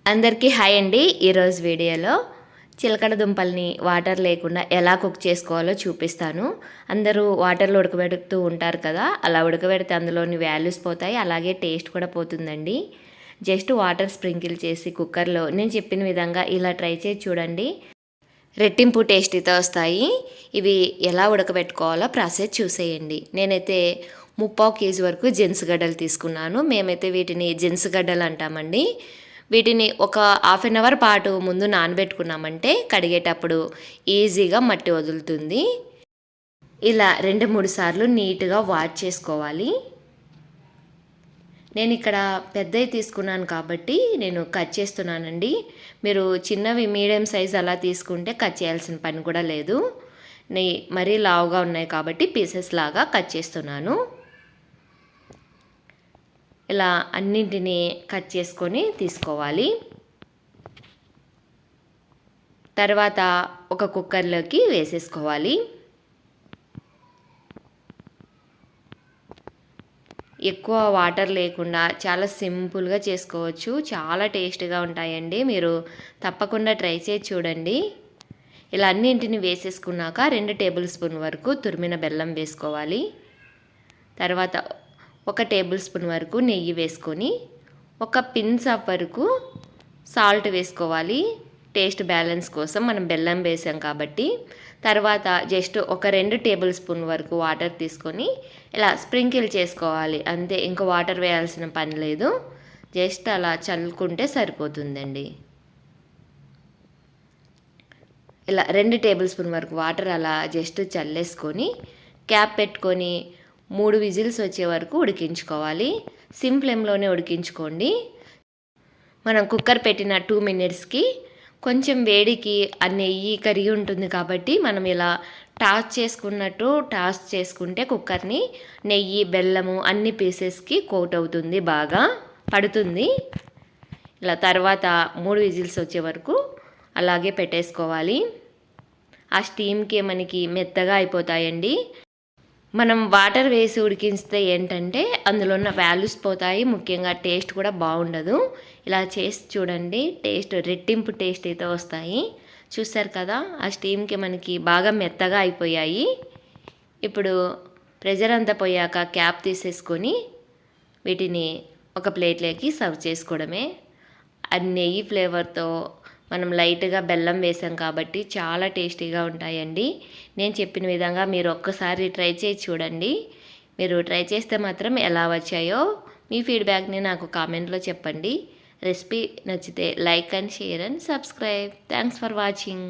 అందరికీ హాయ్ అండి. ఈరోజు వీడియోలో చిలకడ దుంపల్ని వాటర్ లేకుండా ఎలా కుక్ చేసుకోవాలో చూపిస్తాను. అందరూ వాటర్లో ఉడకబెడుతూ ఉంటారు కదా, అలా ఉడకబెడితే అందులోని వాల్యూస్ పోతాయి, అలాగే టేస్ట్ కూడా పోతుందండి. జస్ట్ వాటర్ స్ప్రింకిల్ చేసి కుక్కర్లో నేను చెప్పిన విధంగా ఇలా ట్రై చేసి చూడండి, రెట్టింపు టేస్టీతో వస్తాయి. ఇవి ఎలా ఉడకబెట్టుకోవాలో ప్రాసెస్ చూసేయండి. నేనైతే 3/4 kg వరకు జెన్సుగడ్డలు తీసుకున్నాను. మేమైతే వీటిని జెన్సుగడ్డలు అంటామండి. వీటిని ఒక హాఫ్ అన్ అవర్ పాటు ముందు నానబెట్టుకున్నామంటే కడిగేటప్పుడు ఈజీగా మట్టి వదులుతుంది. ఇలా 2-3 సార్లు నీట్గా వాష్ చేసుకోవాలి. నేను ఇక్కడ పెద్దవి తీసుకున్నాను కాబట్టి నేను కట్ చేస్తున్నానండి. మీరు చిన్నవి మీడియం సైజ్ అలా తీసుకుంటే కట్ చేయాల్సిన పని కూడా లేదు. మరీ లావుగా ఉన్నాయి కాబట్టి పీసెస్ లాగా కట్ చేస్తున్నాను. ఇలా అన్నింటినీ కట్ చేసుకొని తీసుకోవాలి. తర్వాత ఒక కుక్కర్లోకి వేసేసుకోవాలి. ఎక్కువ వాటర్ లేకుండా చాలా సింపుల్గా చేసుకోవచ్చు. చాలా టేస్ట్గా ఉంటాయండి. మీరు తప్పకుండా ట్రై చేసి చూడండి. ఇలా అన్నింటిని వేసేసుకున్నాక 2 టేబుల్ స్పూన్ వరకు తురిమిన బెల్లం వేసుకోవాలి. తర్వాత 1 టేబుల్ స్పూన్ వరకు నెయ్యి వేసుకొని 1 పిన్స్ ఆఫ్ వరకు సాల్ట్ వేసుకోవాలి. టేస్ట్ బ్యాలెన్స్ కోసం మనం బెల్లం వేసాం కాబట్టి. తర్వాత జస్ట్ 2 టేబుల్ స్పూన్ వరకు వాటర్ తీసుకొని ఇలా స్ప్రింకిల్ చేసుకోవాలి. అంతే, ఇంకా వాటర్ వేయాల్సిన పని లేదు. జస్ట్ అలా చల్లుకుంటే సరిపోతుందండి. ఇలా 2 టేబుల్ స్పూన్ వరకు వాటర్ అలా జస్ట్ చల్లేసుకొని క్యాప్ పెట్టుకొని 3 విజిల్స్ వచ్చే వరకు ఉడికించుకోవాలి. సిమ్ ఫ్లేమ్లోనే ఉడికించుకోండి. మనం కుక్కర్ పెట్టిన 2 మినిట్స్కి కొంచెం వేడికి ఆ నెయ్యి కరిగి ఉంటుంది కాబట్టి మనం ఇలా టాస్ చేసుకుంటే కుక్కర్ని నెయ్యి, బెల్లము అన్ని పీసెస్కి కోట్ అవుతుంది, బాగా పడుతుంది. ఇలా తర్వాత 3 విజిల్స్ వచ్చే వరకు అలాగే పెట్టేసుకోవాలి. ఆ స్టీమ్కి మనకి మెత్తగా అయిపోతాయండి. మనం వాటర్ వేసి ఉడికిస్తే ఏంటంటే అందులో ఉన్న వాల్యూస్ పోతాయి, ముఖ్యంగా టేస్ట్ కూడా బాగుండదు. ఇలా చేసి చూడండి, టేస్ట్ రెట్టింపు టేస్ట్ అయితే వస్తాయి. చూస్తారు కదా, ఆ స్టీమ్కి మనకి బాగా మెత్తగా అయిపోయాయి. ఇప్పుడు ప్రెషర్ అంతా పోయాక క్యాప్ తీసేసుకొని వీటిని ఒక ప్లేట్లోకి సర్వ్ చేసుకోవడమే. ఆ నెయ్యి ఫ్లేవర్తో మనం లైట్గా బెల్లం వేసాం కాబట్టి చాలా టేస్టీగా ఉంటాయండి. నేను చెప్పిన విధంగా మీరు ఒక్కసారి ట్రై చేసి చూడండి. మీరు ట్రై చేస్తే మాత్రం ఎలా వచ్చాయో మీ ఫీడ్బ్యాక్ని నాకు కామెంట్లో చెప్పండి. రెసిపీ నచ్చితే like and share and subscribe. Thanks for watching.